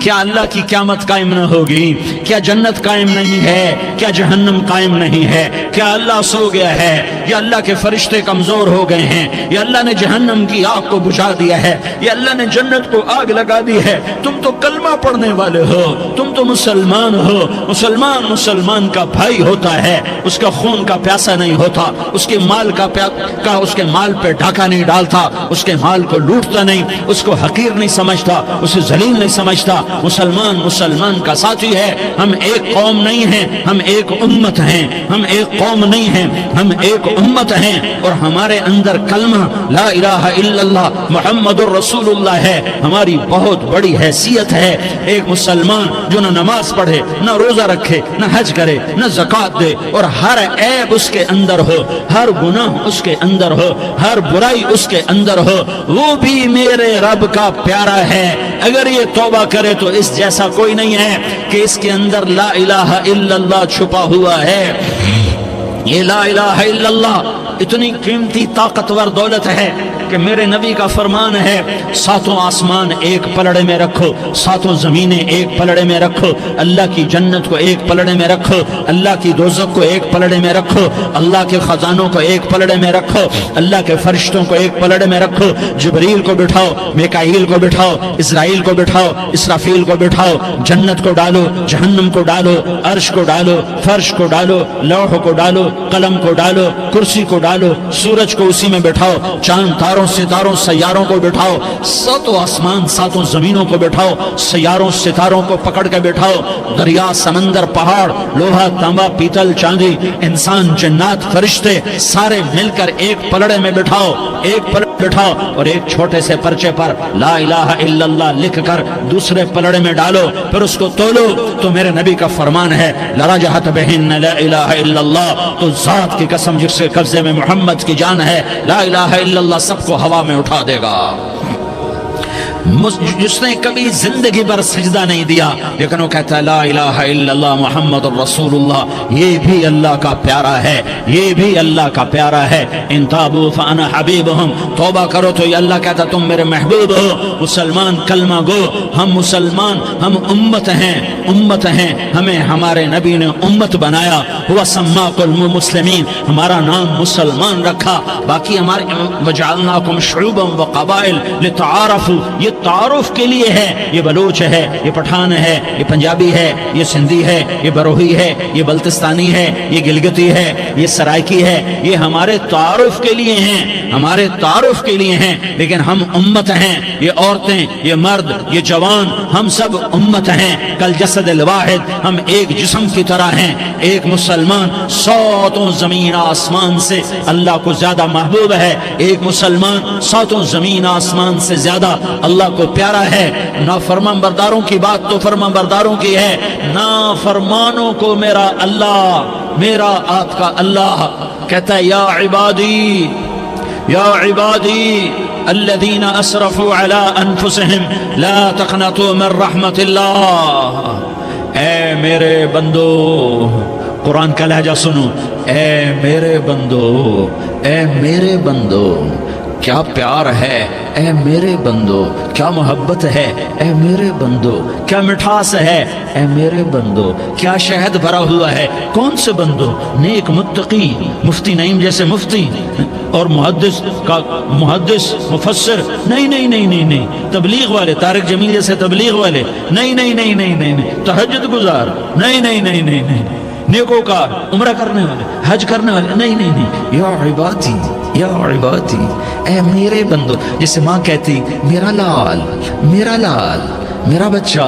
کیا اللہ کی قیامت قائم نہ ہوگی؟ کیا جنت قائم نہیں ہے؟ کیا جہنم قائم نہیں ہے؟ کیا اللہ سو گیا ہے؟ یا اللہ کے فرشتے کمزور ہو گئے ہیں؟ یا اللہ نے جہنم کی آگ کو بجھا دیا ہے؟ یا اللہ نے جنت کو آگ لگا دی ہے؟ تم تو کلمہ پڑھنے والے ہو، تم تو مسلمان ہو۔ مسلمان کا بھائی ہوتا ہے، اس کا خون کا پیاسا نہیں ہوتا، اس کے مال اس کے مال پہ ڈھاکہ نہیں ڈالتا، اس کے مال کو لوٹتا نہیں، اس کو حقیر نہیں سمجھتا، اسے ذلیل نہیں سمجھتا۔ مسلمان کا ساتھی ہے۔ ہم ایک قوم نہیں ہیں، ہم ایک امت ہیں۔ ہم ایک قوم نہیں ہیں، ہم ایک امت ہیں، اور ہمارے اندر کلمہ لا الہ الا اللہ محمد الرسول اللہ ہے۔ ہماری بہت بڑی حیثیت ہے۔ ایک مسلمان جو نہ نماز پڑھے، نہ روزہ رکھے، نہ حج کرے، نہ زکوٰۃ دے، اور ہر عیب اس کے اندر ہو، ہر گناہ اس کے اندر ہو، ہر برائی اس کے اندر ہو، وہ بھی میرے رب کا پیارا ہے۔ اگر یہ توبہ کرے تو اس جیسا کوئی نہیں ہے کہ اس کے اندر لا الہ الا اللہ چھپا ہوا ہے۔ یہ لا الہ الا اللہ اتنی قیمتی طاقتور دولت ہے کہ میرے نبی کا فرمان ہے، ساتوں آسمان ایک پلڑے میں رکھو، ساتوں زمینیں ایک پلڑے میں رکھو، اللہ کی جنت کو ایک پلڑے میں رکھو، اللہ کی دوزخ کو ایک پلڑے میں رکھو، اللہ کے خزانوں کو ایک پلڑے میں رکھو، اللہ کے فرشتوں کو ایک پلڑے میں رکھو، جبریل کو بٹھاؤ، میکائیل کو بٹھاؤ، اسرائیل کو بٹھاؤ، اسرافیل کو بٹھاؤ، جنت کو ڈالو، جہنم کو ڈالو، عرش کو ڈالو، فرش کو ڈالو، لوح کو ڈالو، قلم کو ڈالو، کرسی کو ڈالو، سورج کو اسی میں بٹھاؤ، چاند تاروں ستاروں سیاروں کو بٹھاؤ، ساتوں آسمان ساتوں زمینوں کو بٹھاؤ، سیاروں ستاروں کو پکڑ کے بٹھاؤ، دریا سمندر پہاڑ لوہا تانبا پیتل چاندی انسان جنات فرشتے سارے مل کر ایک پلڑے میں بٹھاؤ، ایک پلڑے بٹھاؤ، اور ایک چھوٹے سے پرچے پر لا الہ الا اللہ لکھ کر دوسرے پلڑے میں ڈالو، پھر اس کو تولو تو میرے نبی کا فرمان ہے لرجحت بہن لا الہ الا اللہ، تو ذات کی قسم جس کے قبضے میں محمد کی جان ہے، لا الہ الا اللہ سب کو ہوا میں اٹھا دے گا۔ جس نے کبھی زندگی پر سجدہ نہیں دیا لیکن وہ کہتا ہے لا الہ الا اللہ محمد الرسول اللہ، یہ بھی اللہ کا پیارا ہے، یہ بھی اللہ کا پیارا ہے۔ ان تابوا فانا حبیبہم، توبہ کرو تو یہ اللہ کہتا تم میرے محبوب ہو۔ مسلمان کلمہ گو، ہم مسلمان، ہم امت ہیں، ہمیں ہمارے نبی نے امت بنایا، ہوا سماکم المسلمین، ہمارا نام مسلمان رکھا، باقی ہمارے وجعلناکم شعوبا وقبائل لتعارفوا، یہ تعارف کے لیے ہے، یہ بلوچ ہے، یہ پٹھان ہے، یہ پنجابی ہے، یہ سندھی ہے، یہ بروہی ہے، یہ بلتستانی ہے، یہ گلگتی ہے، یہ سرائکی ہے، یہ ہمارے تعارف کے لیے ہیں، ہمارے تعارف کے لیے ہیں، لیکن ہم امت ہیں، یہ عورتیں، یہ مرد، یہ جوان، ہم سب امت ہیں، کل جسد الواحد، ہم ایک جسم کی طرح ہیں۔ ایک مسلمان ساتوں زمین آسمان سے اللہ کو زیادہ محبوب ہے، ایک مسلمان ساتوں زمین آسمان سے زیادہ اللہ کو پیارا ہے۔ نافرمان برداروں کی بات تو فرمان برداروں کی ہے، نافرمانوں کو میرا اللہ، میرا آپ کا اللہ کہتا ہے یا عبادی، یا عبادی الذین اسرفوا علی انفسهم لا تقنطوا من رحمت اللہ، اے میرے بندو، قرآن کا لہجہ سنو، اے میرے بندو، اے میرے بندو، کیا پیار ہے، اے میرے بندو، کیا محبت ہے، اے میرے بندو، کیا مٹھاس ہے، اے میرے بندو، کیا شہد بھرا ہوا ہے۔ کون سے بندو؟ نیک متقی، مفتی نعیم جیسے مفتی اور محدث مفسر، نہیں نہیں نہیں نہیں نہیں، تبلیغ والے، طارق جمیل جیسے تبلیغ والے، نہیں نہیں نہیں نہیں نہیں، تہجد گزار، نہیں نہیں نہیں نہیں نہیں، نیکوکار، عمرہ کرنے والے، حج کرنے والے، نہیں نہیں نہیں، یا عبادی، یا عبادی، اے میرے بندو، جیسے ماں کہتی میرا لال، میرا لال، میرا بچہ،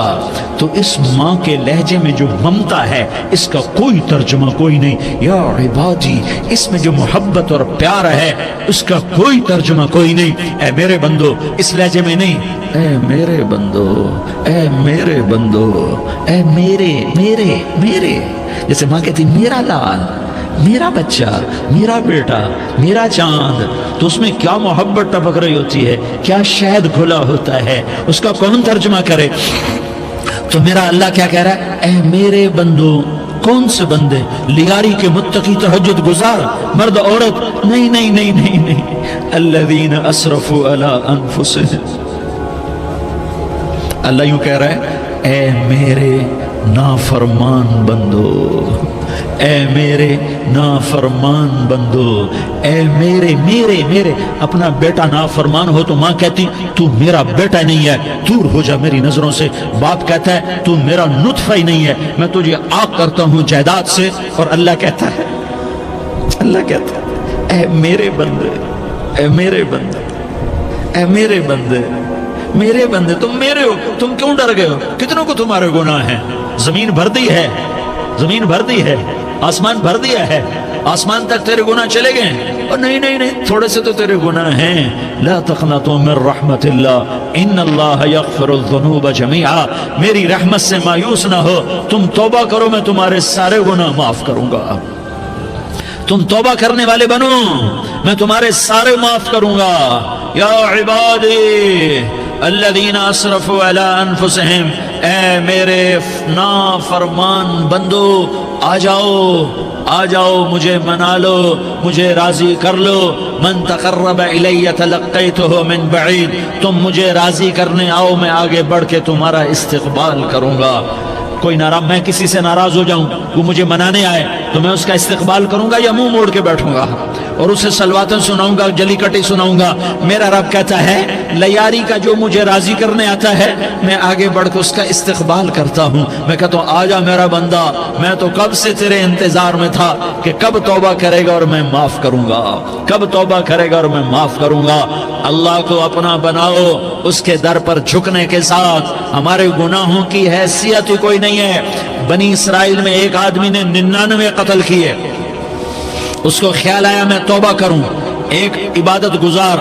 تو اس ماں کے لہجے میں جو ممتا ہے اس کا کوئی ترجمہ کوئی نہیں۔ یا عبادی، اس میں جو محبت اور پیار ہے اس کا کوئی ترجمہ کوئی نہیں۔ اے میرے بندو، اس لہجے میں نہیں، اے میرے بندو، اے میرے بندو، اے میرے میرے میرے، جیسے ماں کہتی میرا لال، میرا بچہ، میرا بیٹا، میرا چاند، تو اس میں کیا محبت ٹپک رہی ہوتی ہے، کیا شہد کھلا ہوتا ہے، اس کا کون ترجمہ کرے؟ تو میرا اللہ کیا کہہ رہا ہے، اے میرے بندو، کون سے بندے؟ لیاری کے متقی، تہجد گزار، مرد عورت، نہیں نہیں نہیں نہیں نہیں، الذین اسرفوا علی انفسهم، اللہ یوں کہہ رہا ہے اے میرے نافرمان بندو، اے میرے نافرمان بندو، اے میرے میرے میرے اپنا بیٹا نافرمان ہو تو ماں کہتی تو میرا بیٹا نہیں ہے، دور ہو جا میری نظروں سے۔ باپ کہتا ہے تو میرا نطفہ ہی نہیں ہے، میں تجھے عاق کرتا ہوں جائیداد سے۔ اور اللہ کہتا ہے اے میرے بندے، اے میرے بندے، اے میرے بندے، میرے بندے تم میرے ہو، تم کیوں ڈر گئے ہو؟ کتنوں کو تمہارے گناہ ہیں؟ زمین بھر دی ہے، زمین بھر دی ہے، آسمان بھر دیا ہے، آسمان تک تیرے گناہ چلے گئے ہیں۔ اور نہیں تھوڑے سے تو تیرے گناہ ہیں۔ لا تقنطوا من رحمت اللہ ان اللہ یغفر الذنوب جميعا، میری رحمت سے مایوس نہ ہو، تم توبہ کرو میں تمہارے سارے گناہ معاف کروں گا۔ تم توبہ کرنے والے بنو، میں تمہارے سارے معاف کروں گا۔ یا عبادی الذین اسرفوا علی انفسہم، اے میرے نافرمان بندو آ جاؤ مجھے منا لو، مجھے راضی کر لو۔ من تقرب الی تلقیتہ من بعید، تم مجھے راضی کرنے آؤ، میں آگے بڑھ کے تمہارا استقبال کروں گا۔ کوئی ناراض، میں کسی سے ناراض ہو جاؤں، وہ مجھے منانے آئے تو میں اس کا استقبال کروں گا یا منہ موڑ کے بیٹھوں گا اور اسے سلواتن سناؤں گا، جلی کٹی سناؤں گا؟ میرا رب کہتا ہے لیاری کا جو مجھے راضی کرنے آتا ہے میں آگے بڑھ کے اس کا استقبال کرتا ہوں۔ میں کہتا ہوں آ جا میرا بندہ، میں تو کب سے تیرے انتظار میں تھا کہ کب توبہ کرے گا اور میں معاف کروں گا، کب توبہ کرے گا اور میں معاف کروں گا۔ اللہ کو اپنا بناؤ، اس کے در پر جھکنے کے ساتھ ہمارے گناہوں کی حیثیت ہی کوئی نہیں ہے۔ بنی اسرائیل میں ایک آدمی نے 99 قتل کیے، اس کو خیال آیا میں توبہ کروں، ایک عبادت گزار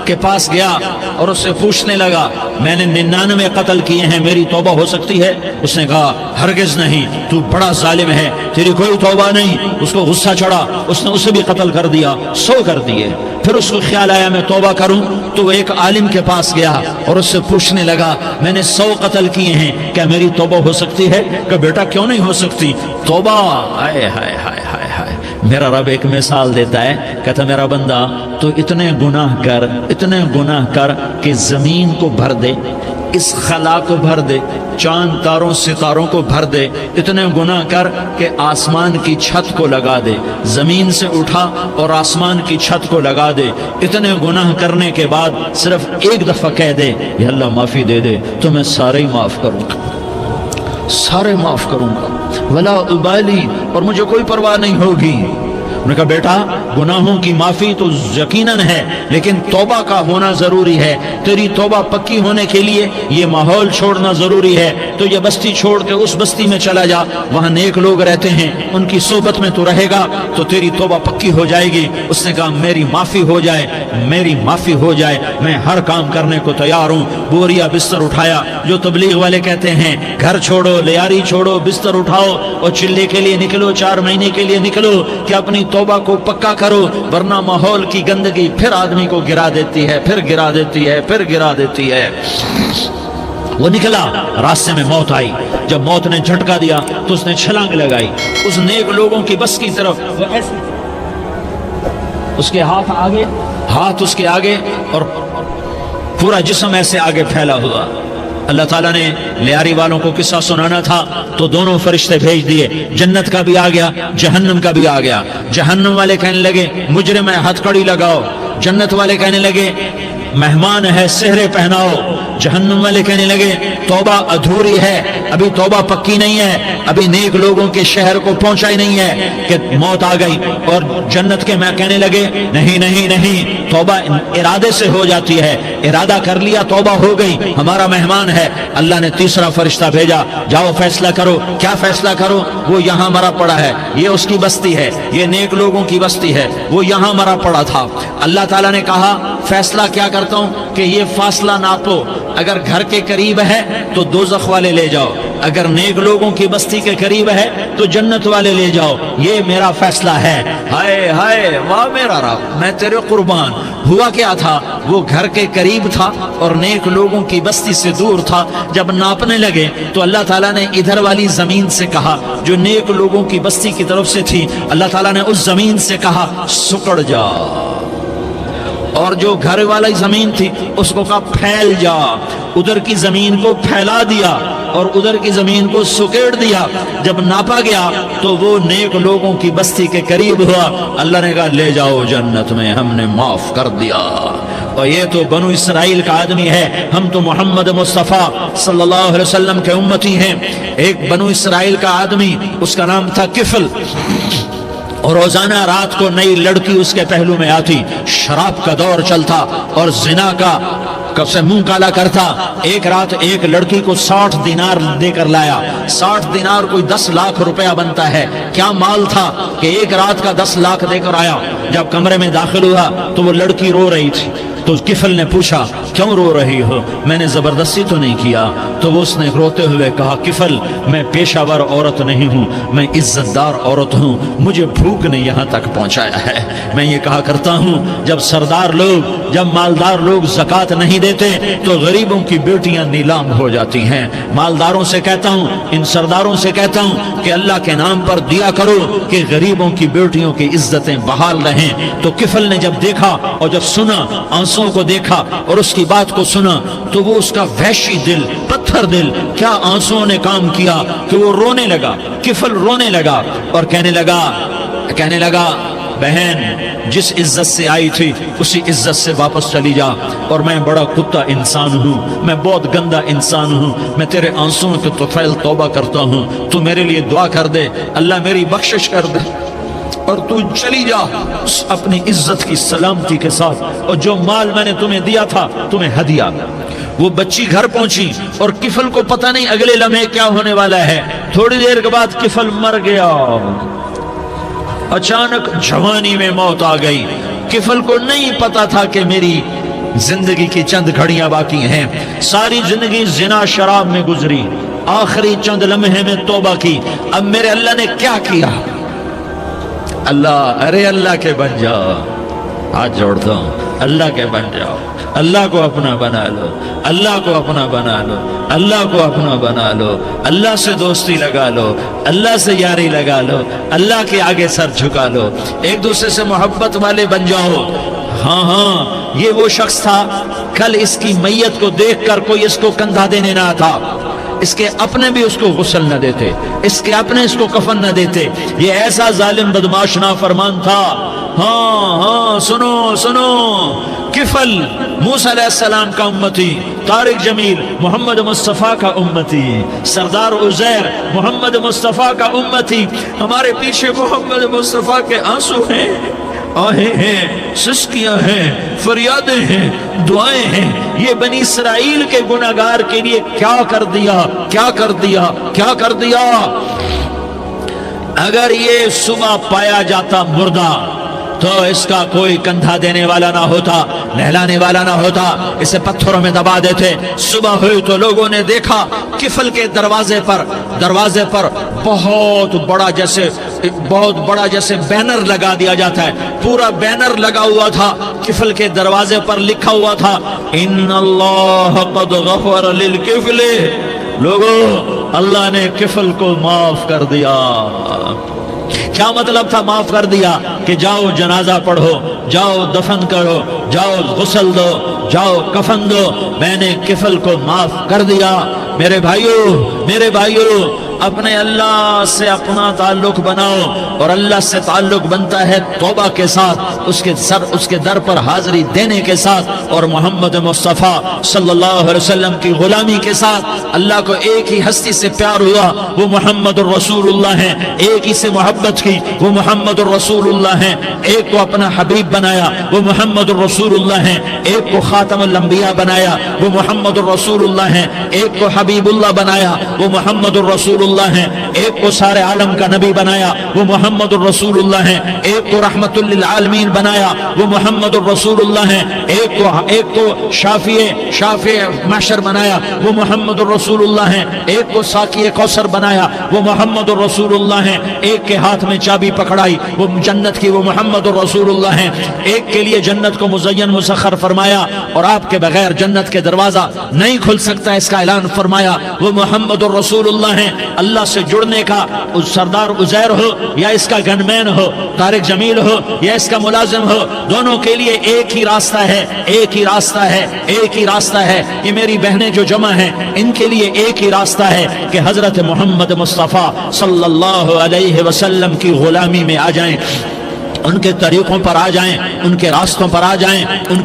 کے پاس گیا اور اس سے پوچھنے لگا میں نے 99 قتل کیے ہیں، میری توبہ ہو سکتی ہے؟ اس نے کہا ہرگز نہیں، تو بڑا ظالم ہے، تیری کوئی توبہ نہیں۔ اس کو غصہ چڑھا، اس نے اسے بھی قتل کر دیا، 100 کر دیے۔ پھر اس کو خیال آیا میں توبہ کروں تو وہ ایک عالم کے پاس گیا اور اس سے پوچھنے لگا میں نے 100 قتل کیے ہیں، کیا میری توبہ ہو سکتی ہے؟ کہ بیٹا کیوں نہیں ہو سکتی توبہ؟ ہائے ہائے ہائے ہائے ہائے۔ میرا رب ایک مثال دیتا ہے، کہتا میرا بندہ تو اتنے گناہ کر کہ زمین کو بھر دے، اس خلا کو بھر دے، چاند تاروں ستاروں کو بھر دے، اتنے گناہ کر کہ آسمان کی چھت کو لگا دے، زمین سے اٹھا اور آسمان کی چھت کو لگا دے۔ اتنے گناہ کرنے کے بعد صرف ایک دفعہ کہہ دے یا اللہ معافی دے دے تو میں سارے معاف کروں گا، سارے معاف کروں گا، ولا ابالی، اور مجھے کوئی پرواہ نہیں ہوگی۔ انہوں نے کہا بیٹا گناہوں کی معافی تو یقیناً ہے لیکن توبہ کا ہونا ضروری ہے، تیری توبہ پکی ہونے کے لیے یہ ماحول چھوڑنا ضروری ہے۔ تو یہ بستی چھوڑ کے اس بستی میں چلا جا، وہاں نیک لوگ رہتے ہیں، ان کی صحبت میں تو رہے گا تو تیری توبہ پکی ہو جائے گی۔ اس نے کہا میری معافی ہو جائے، میری معافی ہو جائے، میں ہر کام کرنے کو تیار ہوں۔ بوریا بستر اٹھایا، جو تبلیغ والے کہتے ہیں گھر چھوڑو، لیاری چھوڑو، بستر اٹھاؤ اور چلے کے لیے نکلو، 4 مہینے کے لیے نکلو کہ اپنی توبہ کو پکا کرو، ورنہ ماحول کی گندگی پھر آدمی کو گرا دیتی ہے، پھر گرا دیتی ہے، پھر گرا دیتی ہے۔ وہ نکلا، راستے میں موت آئی، جب موت نے جھٹکا دیا تو اس نے چھلانگ لگائی اس نیک لوگوں کی بس کی طرف، وہ ایسے اس کے ہاتھ اس کے آگے اور پورا جسم ایسے آگے پھیلا ہوا۔ اللہ تعالیٰ نے لیاری والوں کو قصہ سنانا تھا تو دونوں فرشتے بھیج دیے، جنت کا بھی آ گیا، جہنم کا بھی آ گیا۔ جہنم والے کہنے لگے مجرم ہے ہتھ کڑی لگاؤ، جنت والے کہنے لگے مہمان ہے سہرے پہناؤ۔ جہنم والے کہنے لگے توبہ ادھوری ہے، ابھی توبہ پکی نہیں ہے، ابھی نیک لوگوں کے شہر کو پہنچا ہی نہیں ہے کہ موت آ گئی۔ اور جنت کے میں کہنے لگے نہیں نہیں نہیں، توبہ ارادے سے ہو جاتی ہے، ارادہ کر لیا توبہ ہو گئی، ہمارا مہمان ہے۔ اللہ نے تیسرا فرشتہ بھیجا، جاؤ فیصلہ کرو۔ کیا فیصلہ کرو؟ وہ یہاں مرا پڑا ہے، یہ اس کی بستی ہے، یہ نیک لوگوں کی بستی ہے، وہ یہاں مرا پڑا تھا۔ اللہ تعالیٰ نے کہا فیصلہ کیا کرتا ہوں کہ یہ فاصلہ ناپو، اگر گھر کے قریب ہے تو دوزخ والے لے جاؤ، اگر نیک لوگوں کی بستی کے قریب ہے تو جنت والے لے جاؤ، یہ میرا فیصلہ ہے۔ ہائے ہائے واہ میرا رب، میں تیرے قربان۔ ہوا کیا تھا؟ وہ گھر کے قریب تھا اور نیک لوگوں کی بستی سے دور تھا۔ جب ناپنے لگے تو اللہ تعالیٰ نے ادھر والی زمین سے کہا جو نیک لوگوں کی بستی کی طرف سے تھی، اللہ تعالیٰ نے اس زمین سے کہا سکڑ جا، اور جو گھر والی زمین تھی اس کو کہا پھیل جا، ادھر کی زمین کو پھیلا دیا اور ادھر کی زمین کو سکیڑ دیا۔ جب ناپا گیا تو وہ نیک لوگوں کی بستی کے قریب ہوا، اللہ نے کہا لے جاؤ جنت میں، ہم نے معاف کر دیا۔ اور یہ تو بنو اسرائیل کا آدمی ہے، ہم تو محمد مصطفیٰ صلی اللہ علیہ وسلم کے امتی ہیں۔ ایک بنو اسرائیل کا آدمی، اس کا نام تھا کفل، اور روزانہ رات کو نئی لڑکی اس کے پہلو میں آتی، شراب کا دور چلتا اور زنا کا سے منہ کالا کرتا۔ ایک رات ایک لڑکی کو 60 دینار دے کر لایا۔ 60 دینار کوئی 10 لاکھ روپیہ بنتا ہے۔ کیا مال تھا کہ ایک رات کا 10 لاکھ دے کر آیا۔ جب کمرے میں داخل ہوا تو وہ لڑکی رو رہی تھی، تو کفل نے پوچھا کیوں رو رہی ہو، میں نے زبردستی تو نہیں کیا؟ تو وہ اس نے روتے ہوئے کہا کفل میں پیشہ ور عورت نہیں ہوں، میں عزت دار عورت ہوں، مجھے بھوک نے یہاں تک پہنچایا ہے۔ میں یہ کہا کرتا ہوں جب سردار لوگ، جب مالدار لوگ زکوٰۃ نہیں دیتے تو غریبوں کی بیٹیاں نیلام ہو جاتی ہیں۔ مالداروں سے کہتا ہوں، ان سرداروں سے کہتا ہوں کہ اللہ کے نام پر دیا کرو کہ غریبوں کی بیٹیوں کی عزتیں بحال رہیں۔ تو کفل نے جب دیکھا اور جب سنا، آنسو کو دیکھا اور اس کی بات کو سنا، تو وہ اس کا وحشی دل، پتھر دل، کیا آنسوؤں نے کام کیا کہ وہ رونے لگا۔ کفل رونے لگا اور کہنے لگا بہن جس عزت سے آئی تھی اسی عزت سے واپس چلی جا، اور میں بڑا کتا انسان ہوں، میں بہت گندا انسان ہوں، میں تیرے آنسوؤں کے طفیل توبہ کرتا ہوں، تو میرے لیے دعا کر دے، اللہ میری بخشش کر دے، اور تو چلی جا اپنی عزت کی سلامتی کے ساتھ، اور جو مال میں نے تمہیں دیا تھا تمہیں ہدیہ۔ وہ بچی گھر پہنچی اور کفل کو پتہ نہیں اگلے لمحے کیا ہونے والا ہے۔ تھوڑی دیر کے بعد کفل مر گیا، اچانک جوانی میں موت آ گئی۔ کفل کو نہیں پتا تھا کہ میری زندگی کی چند گھڑیاں باقی ہیں، ساری زندگی زنا شراب میں گزری، آخری چند لمحے میں توبہ کی، اب میرے اللہ نے کیا کیا؟ اللہ، ارے اللہ کے بن جاؤ، ہاتھ جوڑتا ہوں، اللہ کے بن جاؤ، اللہ کو اپنا بنا لو، اللہ کو اپنا بنا لو، اللہ کو اپنا بنا لو، اللہ سے دوستی لگا لو، اللہ سے یاری لگا لو، اللہ کے آگے سر جھکا لو، ایک دوسرے سے محبت والے بن جاؤ۔ ہاں یہ وہ شخص تھا، کل اس کی میت کو دیکھ کر کوئی اس کو کندھا دینے نہ تھا، اس کے اپنے بھی اس کو غسل نہ دیتے، اس کے اپنے اس کو کفن نہ دیتے، یہ ایسا ظالم بدماش نافرمان تھا۔ ہاں سنو، کفل موسیٰ علیہ السلام کا امتی، طارق جمیل محمد مصطفیٰ کا امتی، سردار عزیر محمد مصطفیٰ کا امتی، ہمارے پیچھے محمد مصطفیٰ کے آنسو ہیں، آہیں ہیں، سسکیاں ہیں، فریادیں ہیں، دعائیں ہیں۔ یہ بنی اسرائیل کے گناہگار کے لیے کیا کر دیا۔ اگر یہ صبح پایا جاتا مردہ تو اس کا کوئی کندھا دینے والا نہ ہوتا، نہلانے والا نہ ہوتا، اسے پتھروں میں دبا دیتے۔ صبح ہوئی تو لوگوں نے دیکھا کفل کے دروازے پر بہت بڑا جیسے بینر لگا دیا جاتا ہے، پورا بینر لگا ہوا تھا، کفل کے دروازے پر لکھا ہوا تھا ان اللہ قد غفر للکفل، لوگوں اللہ نے کفل کو معاف کر دیا۔ کیا مطلب تھا معاف کر دیا؟ کہ جاؤ جنازہ پڑھو، جاؤ دفن کرو، جاؤ غسل دو، جاؤ کفن دو، میں نے کفل کو معاف کر دیا۔ میرے بھائیو اپنے اللہ سے اپنا تعلق بناؤ، اور اللہ سے تعلق بنتا ہے توبہ کے ساتھ، اس کے در پر حاضری دینے کے ساتھ، اور محمد مصطفیٰ صلی اللہ علیہ وسلم کی غلامی کے ساتھ۔ اللہ کو ایک ہی ہستی سے پیار ہوا، وہ محمد الرسول اللہ ہیں، ایک ہی سے محبت کی، وہ محمد الرسول اللہ ہیں، ایک کو اپنا حبیب بنایا، وہ محمد الرسول اللہ ہیں، ایک کو خاتم الانبیاء بنایا، وہ محمد الرسول اللہ ہیں، ایک کو حبیب اللہ بنایا، وہ محمد الرسول اللہ ہیں، ایک کو سارے عالم کا نبی بنایا، وہ محمد الرسول اللہ ہیں، ایک کو رحمت للعالمین بنایا، وہ محمد الرسول اللہ ہیں، ایک کو شافع محشر بنایا، وہ محمد الرسول اللہ ہیں، ایک کو ساقی کوثر بنایا، وہ محمد الرسول اللہ ہیں، ایک کے ہاتھ میں چابی پکڑائی وہ جنت کی، وہ محمد الرسول اللہ ہیں، ایک کے لیے جنت کو مزین مسخر فرمایا اور آپ کے بغیر جنت کے دروازہ نہیں کھل سکتا اس کا اعلان فرمایا، وہ محمد الرسول اللہ ہیں۔ اللہ سے جڑنے کا، اس سردار عزیر ہو یا اس کا گنمین ہو، طارق جمیل ہو یا اس کا ملازم ہو، دونوں کے لیے ایک ہی راستہ ہے، ایک ہی راستہ ہے، ایک ہی راستہ ہے۔ یہ میری بہنیں جو جمع ہیں ان کے لیے ایک ہی راستہ ہے کہ حضرت محمد مصطفیٰ صلی اللہ علیہ وسلم کی غلامی میں آ جائیں، ان کے طریقوں پر آ جائیں، ان کے راستوں پر آ جائیں، ان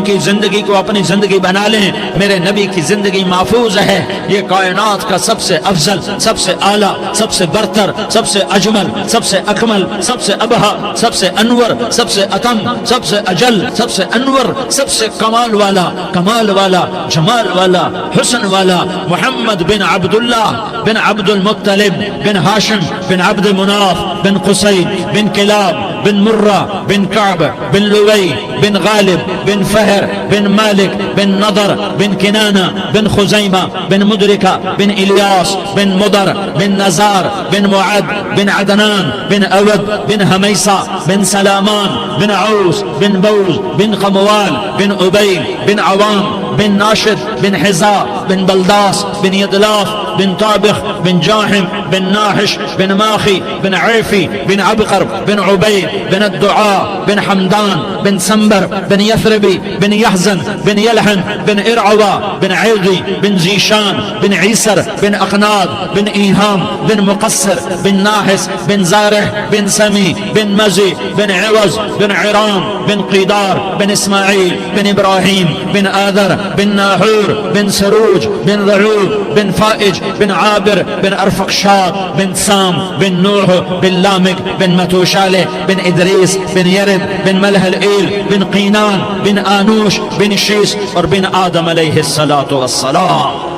کی زندگی کو اپنی زندگی بنا لیں۔ میرے نبی کی زندگی محفوظ ہے۔ یہ کائنات کا سب سے افضل، سب سے اعلیٰ، سب سے برتر، سب سے اجمل، سب سے اکمل، سب سے ابہا، سب سے انور، سب سے اتم، سب سے اجل، سب سے انور، سب سے کمال والا، کمال والا، جمال والا، حسن والا محمد بن عبداللہ بن عبد المطلب بن ہاشم بن عبد مناف بن قصی بن کلاب بن مرہ بن کعب بن لوی بن غالب بن فہر بن مالک بن نضر بن کنانہ بن خزیمہ بن مدرکہ بن الیاس بن مدر بن نزار بن معد بن عدنان بن اود بن حمیسہ بن سلامان بن عوس بن بوز بن قموال بن عبیل بن عوام بن ناشد بن حزا بن بلداس بن یدلاف بن طابخ بن جاحم بن ناحش بن ماخی بن عیفی بن عبقر بن عبید بن الدعاء بن حمدان بن سنبر بن یثربی بن یحزن بن یلحن بن ارعوا بن عیضی بن زیشان بن عیسر بن اقناد بن ایہام بن مقصر بن ناحس بن زارح بن سمی بن مزی بن عوض بن عرام بن قیدار بن اسماعیل بن ابراہیم بن آذر بن ناحور بن سروج بن ضعوب بن فائج بن عابر بن ارفقشاد بن سام بن نوح بن لامک بن متوشالہ بن ادریس بن یرد بن ملح العیل بن قینان بن آنوش بن شیس اور بن آدم علیہ السلام۔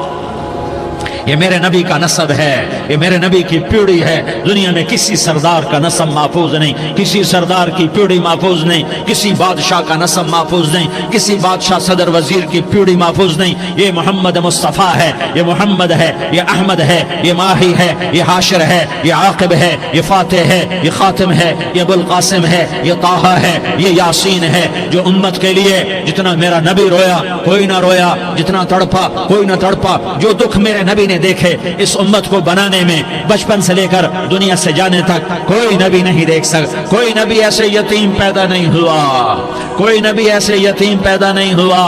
یہ میرے نبی کا نسب ہے، یہ میرے نبی کی پیڑھی ہے۔ دنیا میں کسی سردار کا نسب محفوظ نہیں، کسی سردار کی پیڑھی محفوظ نہیں، کسی بادشاہ کا نسب محفوظ نہیں، کسی بادشاہ صدر وزیر کی پیڑھی محفوظ نہیں۔ یہ محمد مصطفیٰ ہے، یہ محمد ہے، یہ احمد ہے، یہ ماہی ہے، یہ حاشر ہے، یہ عاقب ہے، یہ فاتح ہے، یہ خاتم ہے، یہ ابو القاسم ہے، یہ طٰہٰ ہے، یہ یاسین ہے۔ جو امت کے لیے جتنا میرا نبی رویا کوئی نہ رویا، جتنا تڑپا کوئی نہ تڑپا، جو دکھ میرے نبی نے دیکھے اس امت کو بنانے میں، بچپن سے لے کر دنیا سے جانے تک کوئی نبی نہیں دیکھ سکتا۔ کوئی نبی ایسے یتیم پیدا نہیں ہوا، کوئی نبی ایسے یتیم پیدا نہیں ہوا،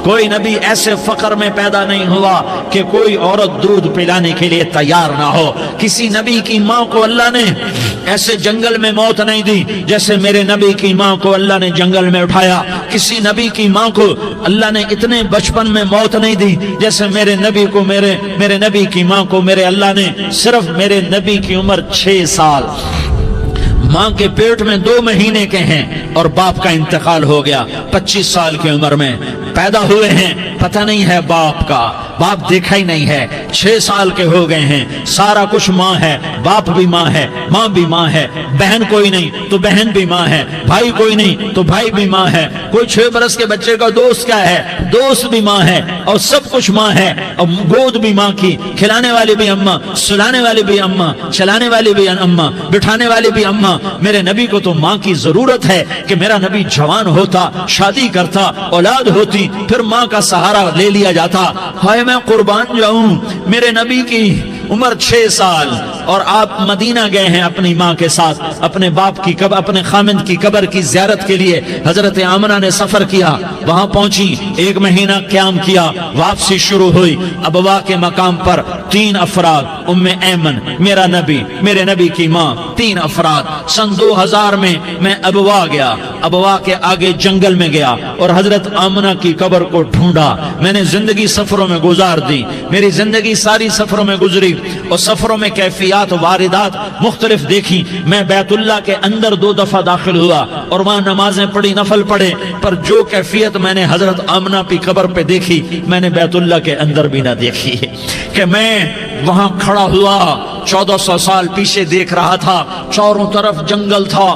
کوئی نبی ایسے فقر میں پیدا نہیں ہوا کہ کوئی عورت دودھ پلانے کے لیے تیار نہ ہو۔ کسی نبی کی ماں کو اللہ نے ایسے جنگل میں موت نہیں دی جیسے میرے نبی کی ماں کو اللہ نے جنگل میں اٹھایا۔ کسی نبی کی ماں کو اللہ نے اتنے بچپن میں موت نہیں دی جیسے میرے نبی کو، میرے نبی کی ماں کو میرے اللہ نے صرف میرے نبی کی عمر 6 سال، ماں کے پیٹ میں 2 مہینے کے ہیں اور باپ کا انتقال ہو گیا 25 سال کی عمر میں پیدا ہوئے ہیں، پتہ نہیں ہے باپ کا، باپ دیکھا ہی نہیں ہے، 6 سال کے ہو گئے ہیں، سارا کچھ ماں ہے، باپ بھی ماں ہے، ماں بھی ماں ہے، بہن کوئی نہیں تو بہن بھی ماں ہے، بھائی کوئی نہیں تو بھائی بھی ماں ہے، کوئی 6 برس کے بچے کا دوست کیا ہے، دوست بھی ماں ہے، اور سب کچھ ماں ہے، اور گود بھی ماں کی، کھلانے والی بھی اماں، سلانے والی بھی اماں، چلانے والی بھی اماں، بٹھانے والی بھی اماں۔ میرے نبی کو تو ماں کی ضرورت ہے کہ میرا نبی جوان ہوتا، شادی کرتا، اولاد ہوتی، پھر ماں کا سہارا لے لیا جاتا۔ ہائے میں قربان جاؤں، میرے نبی کی عمر 6 سال اور آپ مدینہ گئے ہیں اپنی ماں کے ساتھ، اپنے باپ کی قبر، اپنے خامند کی قبر کی زیارت کے لیے حضرت آمنہ نے سفر کیا، وہاں پہنچی، 1 مہینہ قیام کیا، واپسی شروع ہوئی۔ ابوا کے مقام پر 3 افراد، ام ایمن، میرا نبی، میرے نبی کی ماں، 3 افراد۔ سن 2000 میں ابوا گیا، ابوا کے آگے جنگل میں گیا اور حضرت آمنہ کی قبر کو ڈھونڈا۔ میں نے زندگی سفروں میں گزار دی، میری زندگی ساری سفروں میں گزری، اور سفروں میں کیفیات واردات مختلف دیکھی۔ میں بیت اللہ کے اندر 2 دفعہ داخل ہوا اور وہاں نمازیں پڑھی، نفل پڑھے، پر جو کیفیت میں نے حضرت آمنہ کی قبر پہ دیکھی میں نے بیت اللہ کے اندر بھی نہ دیکھی، کہ میں وہاں کھڑا ہوا 1400 سال پیچھے دیکھ رہا تھا، چاروں طرف جنگل تھا،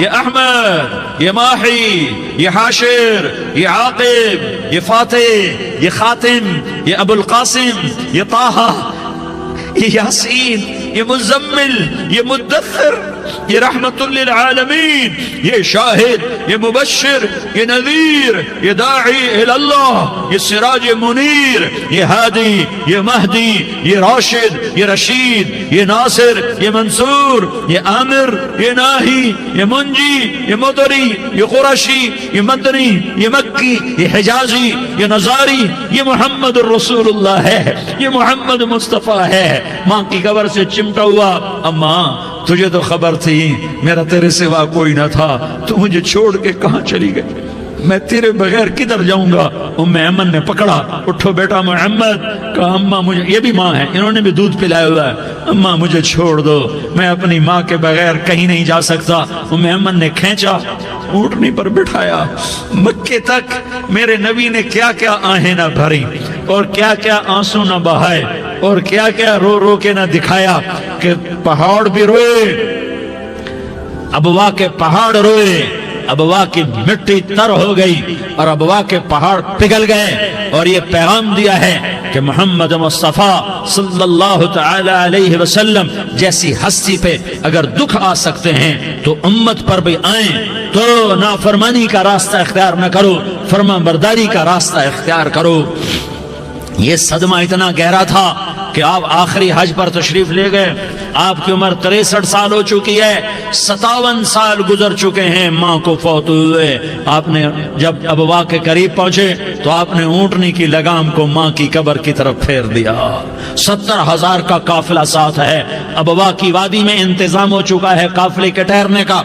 یہ احمد، یہ ماہی، یہ حاشر، یہ عاقب، یہ فاتح، یہ خاتم، یہ ابو القاسم، یہ طہ، یہ یاسین، یہ مزمل، یہ مدثر، یہ رحمت للعالمین، یہ شاہد، یہ مبشر، یہ نذیر، یہ داعی اللہ، یہ سراج منیر، یہ ہادی، یہ مہدی، یہ راشد، یہ رشید، یہ ناصر، یہ منصور، یہ عامر، یہ ناہی، یہ منجی، یہ مدری، یہ قرشی، یہ مدنی، یہ مکی، یہ حجازی، یہ نظاری، یہ محمد الرسول اللہ ہے، یہ محمد مصطفیٰ ہے۔ ماں کی قبر سے چمٹا ہوا، اماں تجھے تو خبر تھی میرا تیرے سوا کوئی نہ تھا، تو مجھے چھوڑ کے کہاں چلی گئی، میں تیرے بغیر کدھر جاؤں گا؟ ام ایمن نے پکڑا، اٹھو بیٹا محمد، کہا اماں مجھے، یہ بھی ماں ہے، انہوں نے بھی دودھ پلایا ہوا ہے، اماں مجھے چھوڑ دو، میں اپنی ماں کے بغیر کہیں نہیں جا سکتا۔ ام ایمن نے کھینچا، اونٹنی پر بٹھایا، مکے تک میرے نبی نے کیا کیا آہیں نہ بھری اور کیا کیا آنسو نہ بہائے اور کیا کیا رو رو کے نہ دکھایا کہ پہاڑ بھی روئے، ابوا کے پہاڑ روئے، ابوا کی مٹی تر ہو گئی اور ابوا کے پہاڑ پگھل گئے، اور یہ پیغام دیا ہے کہ محمد مصطفیٰ صلی اللہ تعالی علیہ وسلم جیسی ہستی پہ اگر دکھ آ سکتے ہیں تو امت پر بھی آئیں، تو نافرمانی کا راستہ اختیار نہ کرو، فرما برداری کا راستہ اختیار کرو۔ یہ صدمہ اتنا گہرا تھا کہ آپ آخری حج پر تشریف لے گئے، آپ کی عمر 63 سال ہو چکی ہے، 57 سال گزر چکے ہیں ماں کو فوت ہوئے۔ آپ نے جب ابوا کے قریب پہنچے تو آپ نے اونٹنی کی لگام کو ماں کی قبر کی طرف پھیر دیا۔ 70,000 کا قافلہ ساتھ ہے، ابوا کی وادی میں انتظام ہو چکا ہے قافلے کے ٹھہرنے کا۔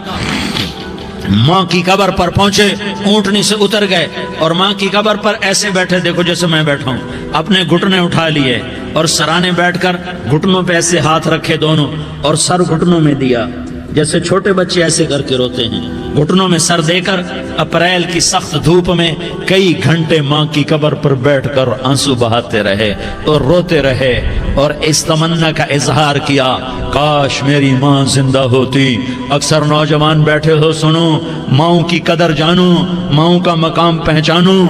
ماں کی قبر پر پہنچے، اونٹنی سے اتر گئے اور ماں کی قبر پر ایسے بیٹھے، دیکھو جیسے میں بیٹھا ہوں، اپنے گھٹنے اٹھا لیے اور سرانے بیٹھ کر گھٹنوں پہ ایسے ہاتھ رکھے دونوں اور سر گھٹنوں میں دیا، جیسے چھوٹے بچے ایسے کر کے روتے ہیں، گھٹنوں میں سر دے کر اپریل کی سخت دھوپ میں کئی گھنٹے ماں کی قبر پر بیٹھ کر آنسو بہاتے رہے اور روتے رہے اور اس تمنا کا اظہار کیا، کاش میری ماں زندہ ہوتی۔ اکثر نوجوان بیٹھے ہو، سنو، ماؤں کی قدر جانو، ماؤں کا مقام پہچانو،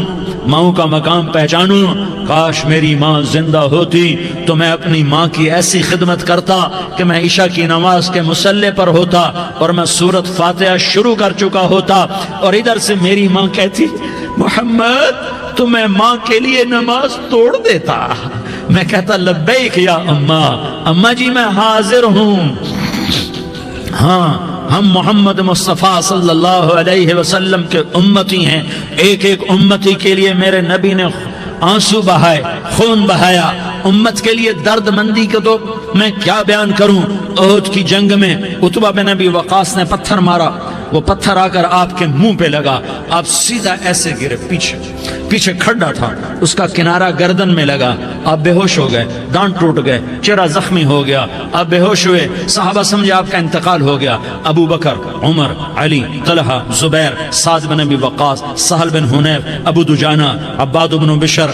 ماؤں کا مقام پہچانو۔ کاش میری ماں زندہ ہوتی تو میں اپنی ماں کی ایسی خدمت کرتا کہ میں عشاء کی نماز کے مصلی پر ہوتا اور میں سورۃ فاتحہ شروع کر چکا ہوتا، اور ادھر سے میری ماں کہتی، محمد تو میں ماں کے لیے نماز توڑ دیتا۔ میں کہتا، لبیک یا اماں، اماں جی میں حاضر ہوں۔ ہاں، ہم محمد مصطفیٰ صلی اللہ علیہ وسلم کے امتی ہیں، ایک ایک امتی کے لیے میرے نبی نے آنسو بہائے، خون بہایا، امت کے لیے درد مندی کو تو میں کیا بیان کروں۔ احد کی جنگ میں عتبہ بن ابی وقاص نے پتھر مارا، وہ پتھر آ کر آپ کے منہ پہ لگا، آپ سیدھا ایسے گرے، پیچھے کھڈا تھا، اس کا کنارہ گردن میں لگا، آپ بے ہوش ہو گئے، دانت ٹوٹ گئے، چہرہ زخمی ہو گیا، آپ بے ہوش ہوئے، صحابہ سمجھے آپ کا انتقال ہو گیا۔ ابو بکر، عمر، علی، طلحہ، زبیر، سعد بن ابی وقاص، سہل بن حنیف، ابو دجانہ، عباد بن بشر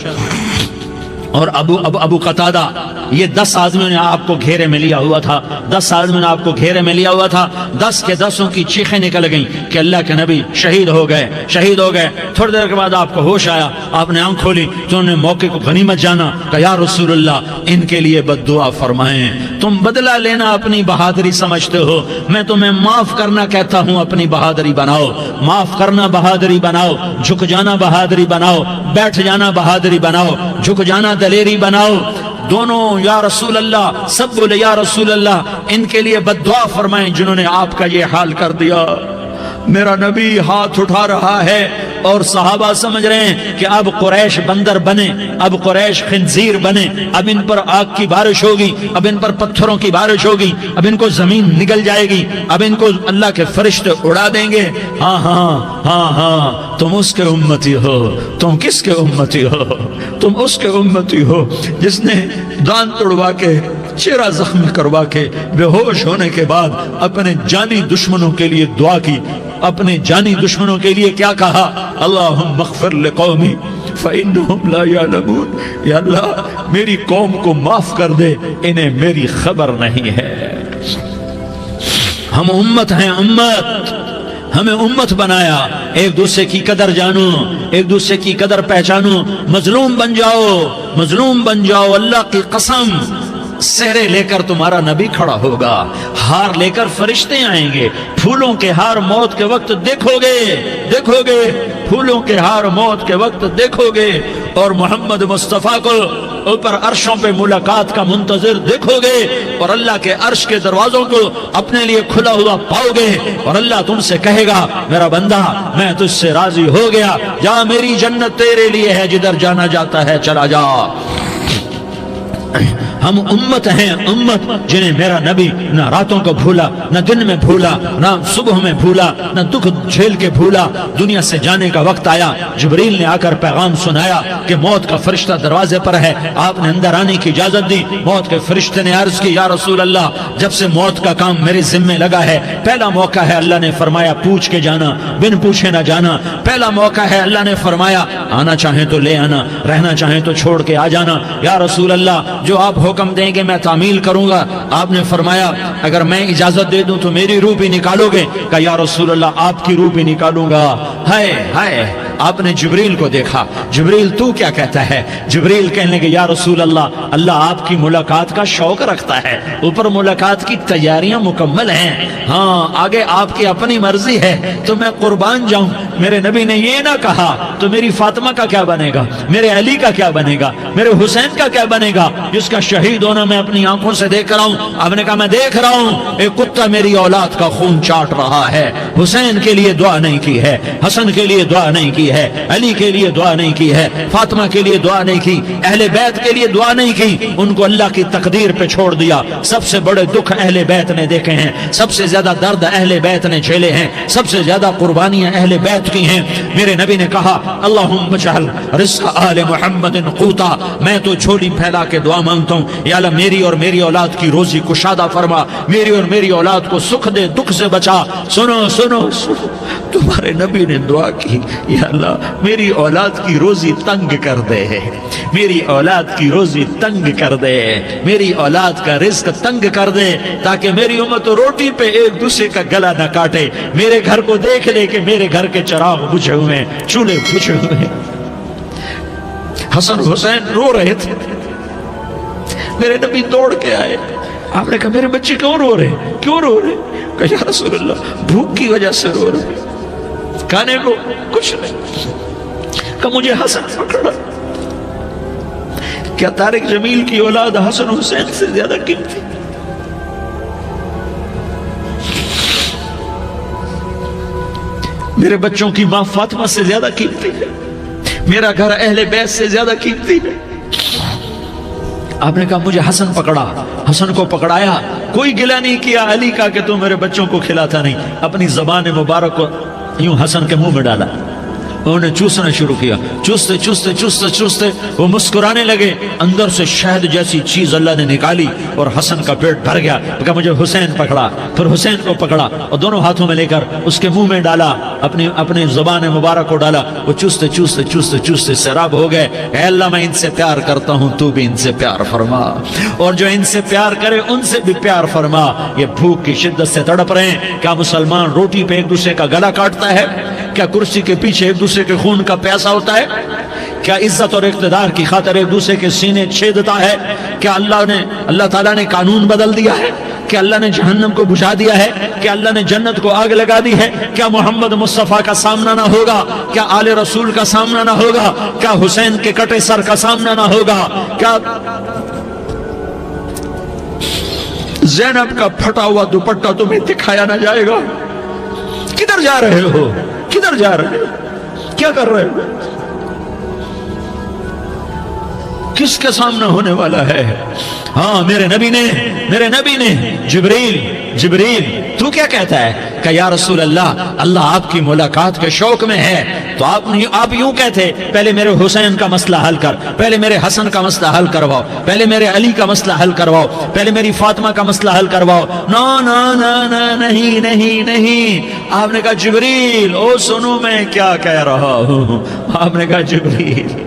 اور ابو قتادہ، یہ 10 آدمیوں نے آپ کو گھیرے میں لیا ہوا تھا، 10 آدمیوں نے آپ کو گھیرے میں لیا ہوا تھا، 10 کے 10 کی چیخیں نکل گئیں کہ اللہ کے نبی شہید ہو گئے۔ تھوڑی دیر کے بعد آپ کو ہوش آیا، آپ نے آنکھ کھولی تو انہوں نے موقع کو غنیمت جانا کہ یا رسول اللہ ان کے لیے بد دعا فرمائیں، تم بدلہ لینا اپنی بہادری سمجھتے ہو، میں تمہیں معاف کرنا کہتا ہوں، اپنی بہادری بناؤ، معاف کرنا بہادری بناؤ، جھک جانا بہادری بناؤ، بیٹھ جانا بہادری بناؤ، جھک جانا دلیری بناؤ۔ دونوں یا رسول اللہ، سب بولے یا رسول اللہ، ان کے لیے بد دعا فرمائیں جنہوں نے آپ کا یہ حال کر دیا۔ میرا نبی ہاتھ اٹھا رہا ہے اور صحابہ سمجھ رہے ہیں کہ اب قریش بندر بنے، اب قریش خنزیر بنے، اب ان پر آگ کی بارش ہوگی، اب ان پر پتھروں کی بارش ہوگی، اب ان کو زمین نگل جائے گی، اب ان کو اللہ کے فرشتے اڑا دیں گے۔ ہاں ہاں ہاں ہاں، تم اس کے امتی ہو۔ تم کس کے امتی ہو؟ تم اس کے امتی ہو جس نے دانت توڑوا کے، چہرہ زخمی کروا کے، بے ہوش ہونے کے بعد اپنے جانی دشمنوں کے لیے دعا کی، اپنے جانی دشمنوں کے لیے کیا کہا؟ اللہم اغفر لقومی فإنہم لا یعلمون، یا اللہ میری قوم کو معاف کر دے، انہیں میری خبر نہیں ہے۔ ہم امت ہیں، امت ہمیں امت بنایا، ایک دوسرے کی قدر جانو، ایک دوسرے کی قدر پہچانو، مظلوم بن جاؤ، مظلوم بن جاؤ، اللہ کی قسم سہرے لے کر تمہارا نبی کھڑا ہوگا، ہار لے کر فرشتے آئیں گے، پھولوں کے ہار موت کے وقت دیکھو گے، دیکھو گے پھولوں کے ہار موت کے وقت دیکھو گے، اور محمد مصطفیٰ کو اوپر عرشوں پہ ملاقات کا منتظر دیکھو گے، اور اللہ کے عرش کے دروازوں کو اپنے لیے کھلا ہوا پاؤ گے، اور اللہ تم سے کہے گا میرا بندہ میں تجھ سے راضی ہو گیا، جا میری جنت تیرے لیے ہے، جدھر جانا جاتا ہے چلا جا۔ ہم امت ہیں، امت جنہیں میرا نبی نہ راتوں کو بھولا، نہ دن میں بھولا، نہ صبح میں بھولا، نہ دکھ جھیل کے بھولا۔ دنیا سے جانے کا وقت آیا، جبریل نے آ کر پیغام سنایا کہ موت کا فرشتہ دروازے پر ہے، آپ نے اندر آنے کی اجازت دی۔ موت کے فرشتے نے عرض کی یا رسول اللہ جب سے موت کا کام میرے ذمہ لگا ہے پہلا موقع ہے، اللہ نے فرمایا پوچھ کے جانا، بن پوچھے نہ جانا، پہلا موقع ہے، اللہ نے فرمایا آنا چاہیں تو لے آنا، رہنا چاہیں تو چھوڑ کے آ جانا۔ یا رسول اللہ جو آپ حکم دیں گے میں تعمیل کروں گا۔ آپ نے فرمایا اگر میں اجازت دے دوں تو میری روح بھی نکالو گے؟ کہا یا رسول اللہ آپ کی روح بھی نکالوں گا۔ ہائے ہائے، آپ نے جبریل کو دیکھا، جبریل تو کیا کہتا ہے؟ جبریل کہنے لگے یا رسول اللہ اللہ آپ کی ملاقات کا شوق رکھتا ہے، اوپر ملاقات کی تیاریاں مکمل ہیں، ہاں آگے آپ کی اپنی مرضی ہے تو میں قربان جاؤں۔ میرے نبی نے یہ نہ کہا تو میری فاطمہ کا کیا بنے گا، میرے علی کا کیا بنے گا، میرے حسین کا کیا بنے گا جس کا شہید ہونا میں اپنی آنکھوں سے دیکھ رہا ہوں۔ آپ نے کہا میں دیکھ رہا ہوں ایک کتا میری اولاد کا خون چاٹ رہا ہے، حسین کے لیے دعا نہیں کی ہے، حسن کے لیے دعا نہیں کی ہے، علی کے لیے دعا نہیں کی ہے، فاطمہ کے لیے دعا نہیں کی، اہل بیت کے لیے دعا نہیں کی، ان کو اللہ کی تقدیر پہ چھوڑ دیا۔ سب سے بڑے دکھ اہل بیت نے دیکھے ہیں، سب سے زیادہ درد اہل بیت نے جھیلے ہیں، سب سے زیادہ قربانیاں اہل بیت کی ہیں۔ میرے نبی نے کہا اللہم اجعل رزق آل محمد قوتا، میں تو جھولی پھیلا کے دعا مانگتا ہوں یا اللہ میری اور میری اولاد کی روزی کشادہ فرما، میری اور میری اولاد کو سکھ دے، دکھ سے بچا۔ سنو سنو سنو، تمہارے نبی نے دعا کی یا اللہ میری اولاد کی روزی تنگ کر دے، میری اولاد کی روزی تنگ کر دے، میری اولاد کا رزق تنگ کر دے تاکہ میری امت روٹی پہ ایک دوسرے کا گلا نہ کاٹے، میرے گھر کو دیکھ لے کہ میرے گھر کے چراغ بجھے ہوئے، چولہے بجھے ہوئے۔ حسن حسین رو رہے تھے، میرے نبی دوڑ کے آئے، آپ نے کہا میرے بچے کیوں رو رہے، کیوں رو رہے؟ کہا یا رسول اللہ بھوک کی وجہ سے رو رہے، کھانے کو کچھ نہیں۔ کہ مجھے حسن پکڑا، کیا طارق جمیل کی اولاد حسن حسین سے زیادہ قیمتی؟ میرے بچوں کی ماں فاطمہ سے زیادہ قیمتی ہے، میرا گھر اہل بیت سے زیادہ قیمتی ہے۔ آپ نے کہا مجھے حسن پکڑا، حسن کو پکڑایا، کوئی گلہ نہیں کیا علی کا کہ تو میرے بچوں کو کھلاتا نہیں، اپنی زبان مبارک کو یوں حسن کے منہ میں ڈالا، انہوں نے چوسنا شروع کیا، چوستے چوستے چوستے چوستے وہ مسکرانے لگے، اندر سے شہد جیسی چیز اللہ نے نکالی اور حسن کا پیٹ بھر گیا۔ کہا مجھے حسین پکڑا، پھر حسین کو پکڑا اور دونوں ہاتھوں میں لے کر اس کے منہ میں ڈالا، اپنی زبان مبارک کو ڈالا، وہ چوستے چوستے چوستے چوستے سیراب ہو گئے۔ اے اللہ میں ان سے پیار کرتا ہوں، تو بھی ان سے پیار فرما، اور جو ان سے پیار کرے ان سے بھی پیار فرما۔ یہ بھوک کی شدت سے تڑپ رہے ہیں، کیا مسلمان روٹی پہ ایک دوسرے کا گلا کاٹتا ہے؟ کیا کرسی کے پیچھے ایک دوسرے کے خون کا پیاسا ہوتا ہے؟ کیا عزت اور اقتدار کی خاطر ایک دوسرے کے سینے چھیدتا ہے؟ کیا اللہ تعالیٰ نے قانون بدل دیا ہے؟ کیا اللہ نے جہنم کو بجھا دیا ہے؟ کیا اللہ نے جنت کو آگ لگا دی ہے؟ کیا محمد مصطفیٰ کا سامنا نہ ہوگا؟ کیا آل رسول کا سامنا نہ ہوگا؟ کیا حسین کے کٹے سر کا سامنا نہ ہوگا؟ کیا زینب کا پھٹا ہوا دوپٹہ تمہیں دکھایا نہ جائے گا؟ کدھر جا رہے ہو؟ کدھر جا رہے ہو؟ کیا کر رہے ہو؟ کس کے سامنے ہونے والا ہے؟ ہاں میرے نبی نے جبریل تو کیا کہتا ہے کہ یا رسول اللہ آپ کی ملاقات کے شوق میں ہے، تو آپ یوں کہتے پہلے میرے حسین کا مسئلہ حل کر، پہلے میرے حسن کا مسئلہ حل کرواؤ، پہلے میرے علی کا مسئلہ حل کرواؤ، پہلے میری فاطمہ کا مسئلہ حل کرواؤ۔ نا نا نا نا نہیں نہیں نہیں، آپ نے کہا جبریل او سنو میں کیا کہہ رہا ہوں۔ آپ نے کہا جبریل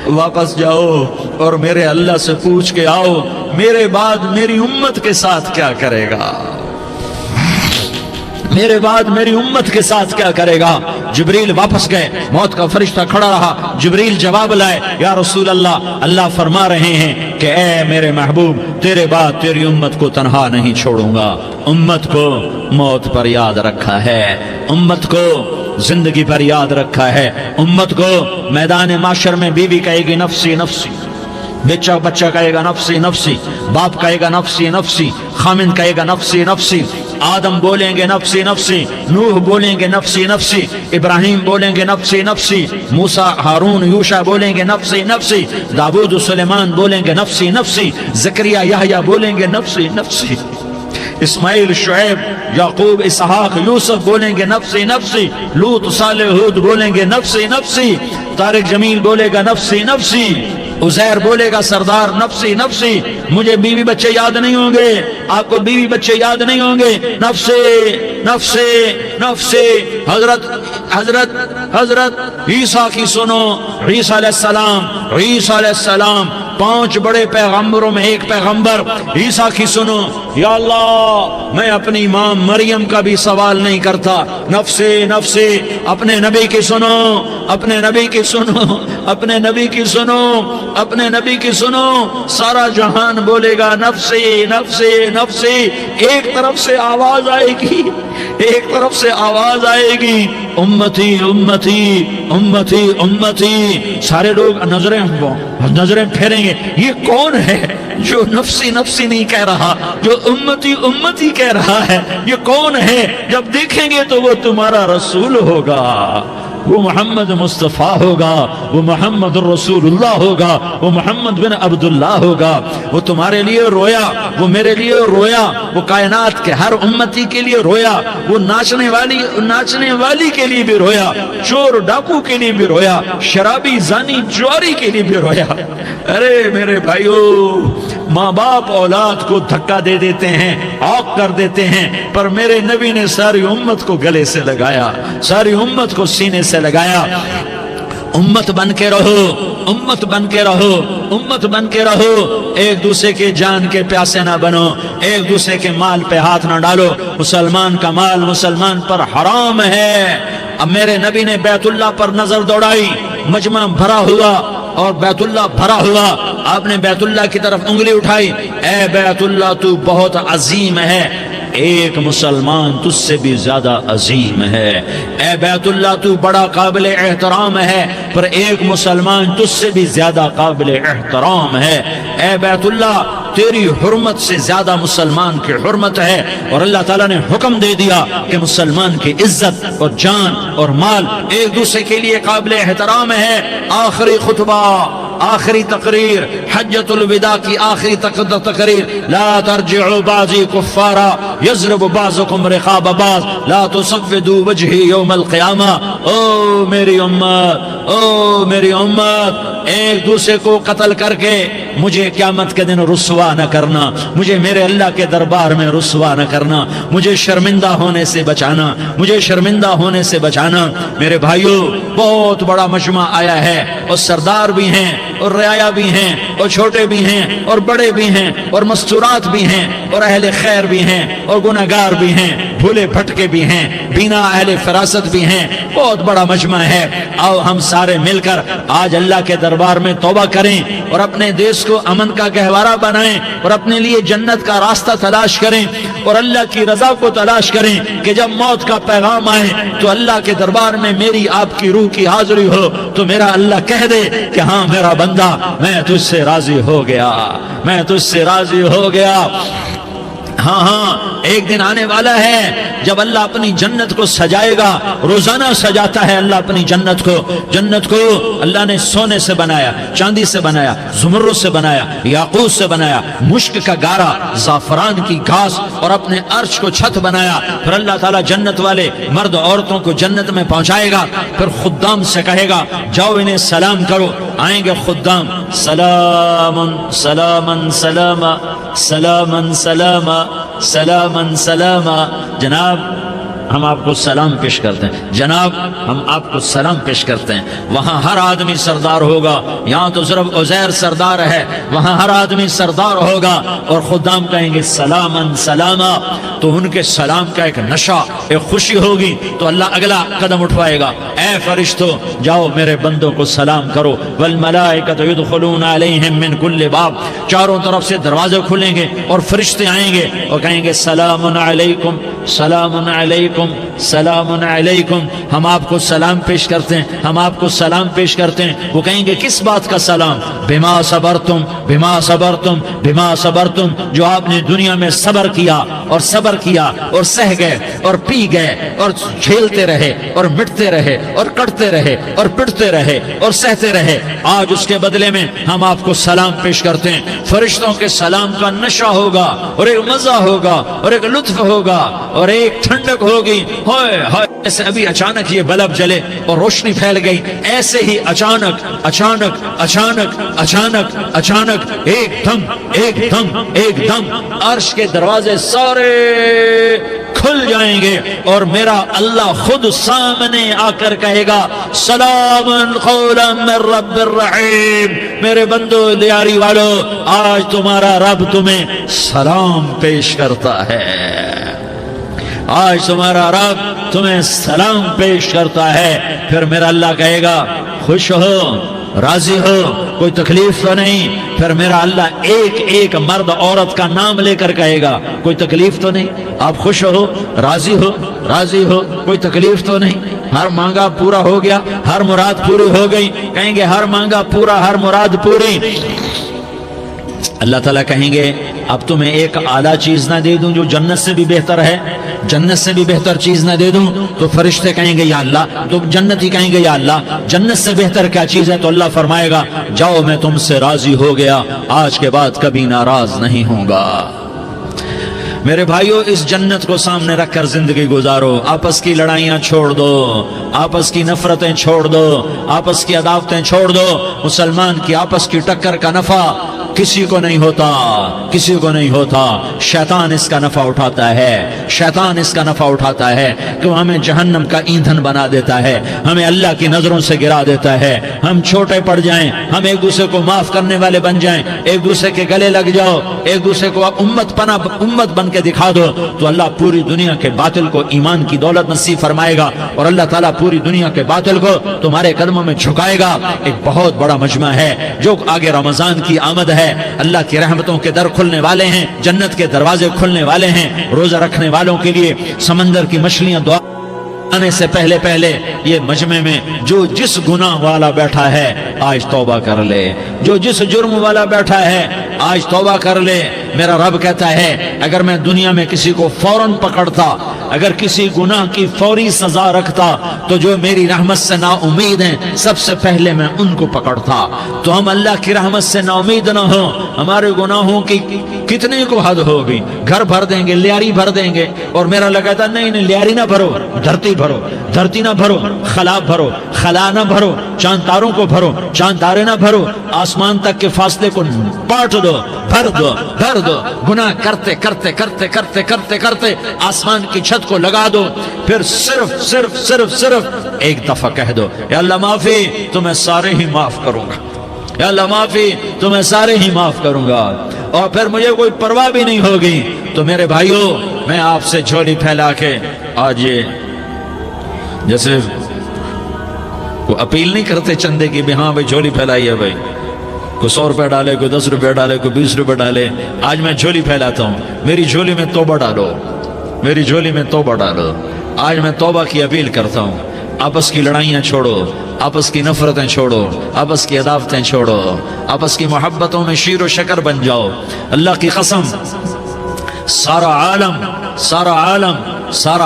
واپس جاؤ اور میرے اللہ سے پوچھ کے آؤ میرے بعد میری امت کے ساتھ کیا کرے گا۔ میرے بعد میری امت کے ساتھ کیا کرے گا؟ جبریل واپس گئے، موت کا فرشتہ کھڑا رہا، جبریل جواب لائے، یا رسول اللہ، اللہ فرما رہے ہیں کہ اے میرے محبوب، تیرے بعد تیری امت کو تنہا نہیں چھوڑوں گا۔ امت کو موت پر یاد رکھا ہے، امت کو زندگی پر یاد رکھا ہے، امت کو میدان معاشر میں بیوی کہے گی نفسی نفسی، بچہ کہے گا نفسی نفسی، باپ کہے گا نفسی نفسی، خامن کہے گا نفسی نفسی، آدم بولیں گے نفسی نفسی، نوح بولیں گے نفسی نفسی، ابراہیم بولیں گے نفسی نفسی، موسیٰ ہارون یوشع بولیں گے نفسی نفسی، داؤد سلیمان بولیں گے نفسی نفسی، زکریا یحییٰ بولیں گے نفسی نفسی، اسماعیل شعیب یعقوب اسحاق یوسف بولیں گے نفسی نفسی، لوط صالح ہود بولیں گے نفسی نفسی، طارق جمیل بولے گا نفسی نفسی، عزیر بولے گا سردار نفسی نفسی، مجھے بیوی بچے یاد نہیں ہوں گے، آپ کو بیوی بچے یاد نہیں ہوں گے، نفسی نفسی نفسی۔ حضرت عیسیٰ کی سنو، عیسیٰ علیہ السلام 5 بڑے پیغمبروں میں ایک پیغمبر عیسیٰ کی سنو، یا اللہ میں اپنی ماں مریم کا بھی سوال نہیں کرتا، نفسی نفسی۔ اپنے نبی کی سنو، اپنے نبی کی سنو، اپنے نبی کی سنو، اپنے نبی کی سنو، سارا جہان بولے گا نفسی نفسی نفسی۔ ایک طرف سے آواز آئے گی، ایک طرف سے آواز آئے گی، امتی امتی امتی امتی۔ سارے لوگ نظریں پھیریں گے، یہ کون ہے جو نفسی نفسی نہیں کہہ رہا، جو امتی امتی کہہ رہا ہے؟ یہ کون ہے؟ جب دیکھیں گے تو وہ تمہارا رسول ہوگا، وہ محمد مصطفیٰ ہوگا، وہ محمد الرسول اللہ ہوگا، وہ محمد بن عبداللہ ہوگا۔ وہ تمہارے لیے رویا، وہ میرے لیے رویا، وہ کائنات کے ہر امتی کے لیے رویا، وہ ناچنے والی کے لیے بھی رویا، چور ڈاکو کے لیے بھی رویا، شرابی زانی جواری کے لیے بھی رویا۔ ارے میرے بھائیو، ماں باپ اولاد کو دھکا دے دیتے ہیں، عوق کر دیتے ہیں، پر میرے نبی نے ساری امت کو گلے سے لگایا، ساری امت کو سینے سے لگایا۔ امت بن کے رہو، امت بن کے رہو، امت بن کے رہو، ایک دوسرے کے جان کے پیاسے نہ بنو، ایک دوسرے کے مال پہ ہاتھ نہ ڈالو۔ مسلمان کا مال مسلمان پر حرام ہے۔ اب میرے نبی نے بیت اللہ پر نظر دوڑائی، مجمع بھرا ہوا اور بیت اللہ بھرا ہوا، آپ نے بیت اللہ کی طرف انگلی اٹھائی، اے بیت اللہ تو بہت عظیم ہے، ایک مسلمان تجھ سے بھی زیادہ عظیم ہے، اے بیت اللہ تو بڑا قابل احترام ہے، پر ایک مسلمان تجھ سے بھی زیادہ قابل احترام ہے، اے بیت اللہ تیری حرمت سے زیادہ مسلمان کی حرمت ہے۔ اور اللہ تعالیٰ نے حکم دے دیا کہ مسلمان کی عزت اور جان اور مال ایک دوسرے کے لیے قابل احترام ہے۔ آخری خطبہ، آخری تقریر، حجۃ الوداع کی آخری تقریر، لا ترجعوا بعضی کفارا یضرب بعضکم رقاب بعض لا تصودوا وجہی یوم القیامہ۔ او میری امت، او میری امت، ایک دوسرے کو قتل کر کے مجھے قیامت کے دن رسوا نہ کرنا، مجھے میرے اللہ کے دربار میں رسوا نہ کرنا، مجھے شرمندہ ہونے سے بچانا، مجھے شرمندہ ہونے سے بچانا۔ میرے بھائیو، بہت بڑا مجمع آیا ہے، اور سردار بھی ہیں اور رعایا بھی ہیں اور چھوٹے بھی ہیں اور بڑے بھی ہیں اور مستورات بھی ہیں اور اہل خیر بھی ہیں اور گناہگار بھی ہیں، بھولے بھٹکے بھی ہیں، بینا اہل فراست بھی ہیں، بہت بڑا مجمع ہے۔ آؤ ہم سارے مل کر آج اللہ کے دربار میں توبہ کریں اور اپنے دیش کو امن کا گہوارہ بنائیں اور اپنے لیے جنت کا راستہ تلاش کریں اور اللہ کی رضا کو تلاش کریں کہ جب موت کا پیغام آئے تو اللہ کے دربار میں میری آپ کی روح کی حاضری ہو تو میرا اللہ کہہ دے کہ ہاں میرا بندہ، میں تجھ سے راضی ہو گیا، میں تجھ سے راضی ہو گیا۔ ہاں ہاں، ایک دن آنے والا ہے جب اللہ اپنی جنت کو سجائے گا، روزانہ سجاتا ہے اللہ اپنی جنت کو۔ جنت کو اللہ نے سونے سے بنایا، چاندی سے بنایا، زمرد سے بنایا، یاقوت سے بنایا، مشک کا گارا، زعفران کی گھاس اور اپنے عرش کو چھت بنایا۔ پھر اللہ تعالیٰ جنت والے مرد عورتوں کو جنت میں پہنچائے گا، پھر خدام سے کہے گا جاؤ انہیں سلام کرو۔ آئیں گے خدام، سلامن سلامن سلاما، سلامن سلاما، سلامن سلاما۔ جناب ہم آپ کو سلام پیش کرتے ہیں، جناب ہم آپ کو سلام پیش کرتے ہیں۔ وہاں ہر آدمی سردار ہوگا، یہاں تو صرف عزیر سردار ہے، وہاں ہر آدمی سردار ہوگا، اور خدام کہیں گے سلامن سلاما، تو ان کے سلام کا ایک نشہ، ایک خوشی ہوگی، تو اللہ اگلا قدم اٹھوائے گا، اے فرشتوں جاؤ میرے بندوں کو سلام کرو، والملائکۃ یدخلون علیہم من کل باب، چاروں طرف سے دروازے کھلیں گے اور فرشتے آئیں گے اور کہیں گے سلام علیکم سلام علیکم سلام علیکم، ہم آپ کو سلام پیش کرتے ہیں، ہم آپ کو سلام پیش کرتے ہیں۔ وہ کہیں گے کس بات کا سلام؟ بما صبرتم بما صبرتم بما صبرتم، جو آپ نے دنیا میں صبر کیا اور صبر کیا اور سہ گئے اور پی گئے اور جھیلتے رہے اور مٹتے رہے اور کٹتے رہے اور پٹتے رہے اور سہتے رہے، آج اس کے بدلے میں ہم آپ کو سلام پیش کرتے ہیں۔ فرشتوں کے سلام کا نشہ ہوگا اور ایک مزہ ہوگا اور ایک لطف ہوگا اور ایک ٹھنڈک ہوگی، ہائے ہائے، ایسے ابھی اچانک یہ بلب جلے اور روشنی پھیل گئی، ایسے ہی اچانک اچانک اچانک اچانک اچانک ایک دم ایک دم ایک دم عرش کے دروازے سارے کھل جائیں گے اور میرا اللہ خود سامنے آ کر کہے گا سلام قولا من رب الرحیم، میرے بندو لیاری والو، آج تمہارا رب تمہیں سلام پیش کرتا ہے، آج تمہارا رب تمہیں سلام پیش کرتا ہے۔ پھر میرا اللہ کہے گا خوش ہو، راضی ہو، کوئی تکلیف تو نہیں؟ پھر میرا اللہ ایک ایک مرد عورت کا نام لے کر کہے گا کوئی تکلیف تو نہیں؟ آپ خوش ہو، راضی ہو، راضی ہو، کوئی تکلیف تو نہیں؟ ہر مانگا پورا ہو گیا، ہر مراد پوری ہو گئی؟ کہیں گے ہر مانگا پورا، ہر مراد پوری۔ اللہ تعالیٰ کہیں گے اب تمہیں ایک اعلیٰ چیز نہ دے دوں جو جنت سے بھی بہتر ہے؟ جنت سے بھی بہتر چیز نہ دے دوں؟ تو فرشتے کہیں گے یا اللہ، تو جنتی کہیں گے یا اللہ جنت سے بہتر کیا چیز ہے؟ تو اللہ فرمائے گا جاؤ میں تم سے راضی ہو گیا، آج کے بعد کبھی ناراض نہیں ہوں گا۔ میرے بھائیو، اس جنت کو سامنے رکھ کر زندگی گزارو، آپس کی لڑائیاں چھوڑ دو، آپس کی نفرتیں چھوڑ دو، آپس کی عداوتیں چھوڑ دو۔ مسلمان کی آپس کی ٹکر کا نفع کسی کو نہیں ہوتا، کسی کو نہیں ہوتا، شیطان اس کا نفع اٹھاتا ہے، شیطان اس کا نفع اٹھاتا ہے کہ وہ ہمیں جہنم کا ایندھن بنا دیتا ہے، ہمیں اللہ کی نظروں سے گرا دیتا ہے، ہم چھوٹے پڑ جائیں، ہم ایک دوسرے کو معاف کرنے والے بن جائیں، ایک دوسرے کے گلے لگ جاؤ، ایک دوسرے کو امت بن کے دکھا دو، تو اللہ پوری دنیا کے باطل کو ایمان کی دولت نصیب فرمائے گا، اور اللہ تعالیٰ پوری دنیا کے باطل کو تمہارے قدموں میں جھکائے گا۔ ایک بہت بڑا مجمع ہے جو آگے رمضان کی آمد ہے، اللہ کی رحمتوں کے در کھلنے والے ہیں، جنت کے دروازے کھلنے والے ہیں، روزہ رکھنے والوں کے لیے سمندر کی مچھلیاں دعا آنے سے پہلے یہ مجمع میں جو جس گناہ والا بیٹھا ہے آج توبہ کر لے، جو جس جرم والا بیٹھا ہے آج توبہ کر لے۔ میرا رب کہتا ہے اگر میں دنیا میں کسی کو فوراً پکڑتا، اگر کسی گناہ کی فوری سزا رکھتا، تو جو میری رحمت سے نا امید ہیں سب سے پہلے میں ان کو پکڑتا۔ تو ہم اللہ کی رحمت سے نا امید نہ ہوں، ہمارے گناہوں کی کتنے کو حد ہوگی، گھر بھر دیں گے، لیاری بھر دیں گے، اور میرا لگتا نہیں لیاری نہ بھرو، دھرتی بھرو، دھرتی نہ بھرو، خلا بھرو، خلا نہ بھرو، چاند تاروں کو بھرو، چاند تارے نہ بھرو، آسمان تک کے فاصلے کو پاٹ دو، بھر دو، بھر دو، گناہ کرتے کرتے کرتے کرتے کرتے کرتے آسمان کی چھت کو لگا دو، پھر صرف صرف صرف صرف ایک دفعہ کہہ دو یا اللہ معافی، تو میں سارے ہی معاف کروں گا، یا اللہ معافی، تو میں سارے ہی معاف کروں گا، اور پھر مجھے کوئی پرواہ بھی نہیں ہوگی۔ تو میرے بھائیوں، میں آپ سے جھولی پھیلا کے آج یہ جیسے کوئی اپیل نہیں کرتے چندے کی بھی ہاں بھائی جھولی پھیلائی ہے، بھائی کوئی 100 روپے ڈالے، کوئی 10 روپے ڈالے، کوئی 20 روپے ڈالے، آج میں جھولی پھیلاتا ہوں، میری جھولی میں توبہ ڈالو، میری جھولی میں توبہ ڈالو۔ آج میں توبہ کی اپیل کرتا ہوں، آپس کی لڑائیاں چھوڑو، آپس کی نفرتیں چھوڑو، آپس کی عداوتیں چھوڑو، آپس کی محبتوں میں شیر و شکر بن جاؤ۔ اللہ کی قسم، سارا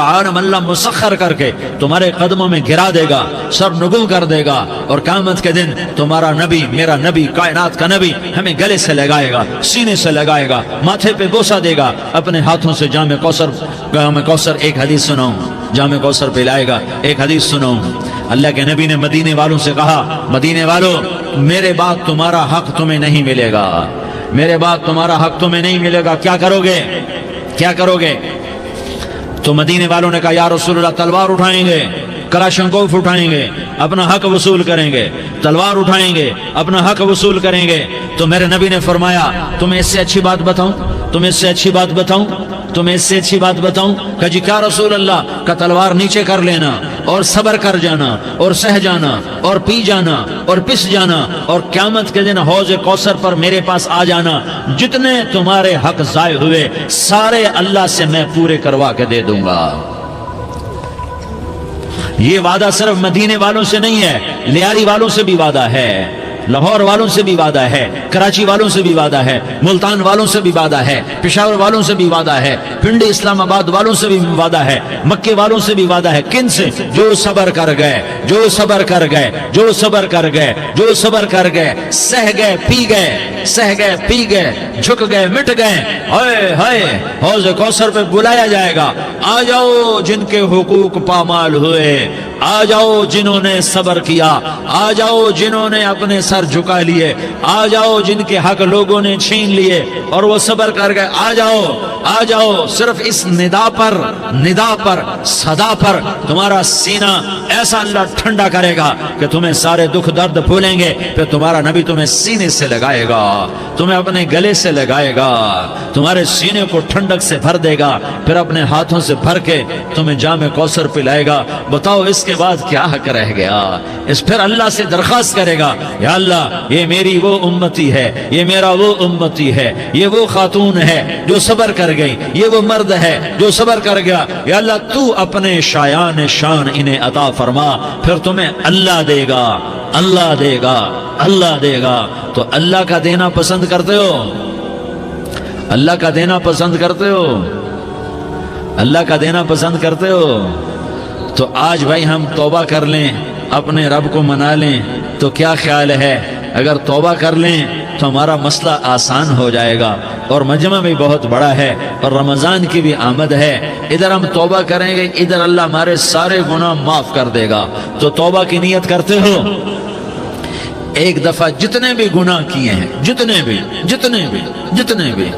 عالم اللہ مسخر کر کے تمہارے قدموں میں گرا دے گا، سر نگو کر دے گا، اور قیامت کے دن تمہارا نبی، میرا نبی، کائنات کا نبی ہمیں گلے سے لگائے گا، سینے سے لگائے گا، ماتھے پہ بوسہ دے گا، اپنے ہاتھوں سے جام کوثر ایک حدیث سناؤں، جام کوثر پلائے گا، ایک حدیث سناؤں۔ اللہ کے نبی نے مدینے والوں سے کہا، مدینے والوں میرے بعد تمہارا حق تمہیں نہیں ملے گا، میرے بعد تمہارا حق تمہیں نہیں ملے گا، کیا کرو گے؟ کیا کرو گے؟ تو مدینے والوں نے کہا یا رسول اللہ تلوار اٹھائیں گے، کلاشنکوف اٹھائیں گے، اپنا حق وصول کریں گے، تلوار اٹھائیں گے، اپنا حق وصول کریں گے۔ تو میرے نبی نے فرمایا تمہیں اس سے اچھی بات بتاؤں، تمہیں اس سے اچھی بات بتاؤں، تمہیں اس سے اچھی بات بتاؤں؟ کہ جی کیا رسول اللہ؟ کا تلوار نیچے کر لینا اور صبر کر جانا اور سہ جانا اور پی جانا اور پس جانا اور قیامت کے دن حوض کوثر پر میرے پاس آ جانا، جتنے تمہارے حق ضائع ہوئے سارے اللہ سے میں پورے کروا کے دے دوں گا۔ یہ وعدہ صرف مدینے والوں سے نہیں ہے، لیاری والوں سے بھی وعدہ ہے، لاہور والوں سے بھی وعدہ ہے، کراچی والوں سے بھی وعدہ ہے، ملتان والوں سے بھی وعدہ ہے، پشاور والوں سے بھی وعدہ ہے، پنڈی اسلام آباد والوں سے بھی وعدہ ہے، مکے والوں سے بھی وعدہ ہے۔ کن سے؟ جو صبر کر گئے، جو صبر کر گئے، جو صبر کر گئے، جو صبر کر گئے، سہ گئے پی گئے، سہ گئے پی گئے، جھک گئے مٹ گئے، ہائے ہائے حوض کوثر پہ بلایا جائے گا، آ جاؤ جن کے حقوق پامال ہوئے، آ جاؤ جنہوں نے صبر کیا، آ جاؤ جنہوں نے اپنے سر جھکا لیے، آ جاؤ جن کے حق لوگوں نے چھین لیے اور وہ صبر کر گئے، آ جاؤ آ جاؤ۔ صرف اس ندا پر صدا پر تمہارا سینہ ایسا اللہ ٹھنڈا کرے گا کہ تمہیں سارے دکھ درد بھولیں گے، پھر تمہارا نبی تمہیں سینے سے لگائے گا، تمہیں اپنے گلے سے لگائے گا، تمہارے سینے کو ٹھنڈک سے بھر دے گا، پھر اپنے ہاتھوں سے بھر کے تمہیں جام کوثر پلائے گا۔ بتاؤ اس کے بعد کیا حق رہ گیا؟ اس پھر اللہ سے درخواست کرے گا یا اللہ یہ میری وہ امتی ہے، یہ میرا وہ امتی ہے، یہ وہ خاتون ہے جو صبر کر گئی، یہ وہ مرد ہے جو صبر کر گیا، یا اللہ تو اپنے شایان شان انہیں عطا فرما، پھر تمہیں اللہ دے گا، اللہ دے گا، اللہ دے گا۔ تو اللہ کا دینا پسند کرتے ہو؟ اللہ کا دینا پسند کرتے ہو؟ اللہ کا دینا پسند کرتے ہو؟ تو آج بھائی ہم توبہ کر لیں، اپنے رب کو منا لیں، تو کیا خیال ہے اگر توبہ کر لیں تو ہمارا مسئلہ آسان ہو جائے گا، اور مجمع بھی بہت بڑا ہے اور رمضان کی بھی آمد ہے، ادھر ہم توبہ کریں گے، ادھر اللہ ہمارے سارے گناہ معاف کر دے گا۔ تو توبہ کی نیت کرتے ہو؟ ایک دفعہ جتنے بھی گناہ کیے ہیں، جتنے بھی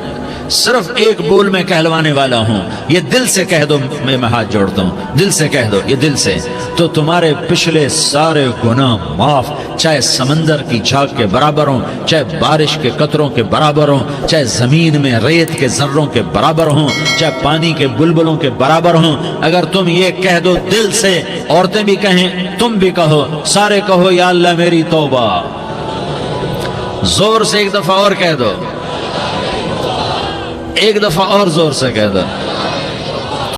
صرف ایک بول میں کہلوانے والا ہوں، یہ دل سے کہہ دو، میں ہاتھ جوڑتا ہوں، دل سے کہہ دو، یہ دل سے، تو تمہارے پچھلے سارے گناہ معاف، چاہے سمندر کی جھاگ کے برابر ہوں، چاہے بارش کے قطروں کے برابر ہوں، چاہے زمین میں ریت کے ذروں کے برابر ہوں، چاہے پانی کے بلبلوں کے برابر ہوں۔ اگر تم یہ کہہ دو دل سے، عورتیں بھی کہیں، تم بھی کہو، سارے کہو یا اللہ میری توبہ، زور سے ایک دفعہ اور کہہ دو، ایک دفعہ اور زور سے کہہ دو۔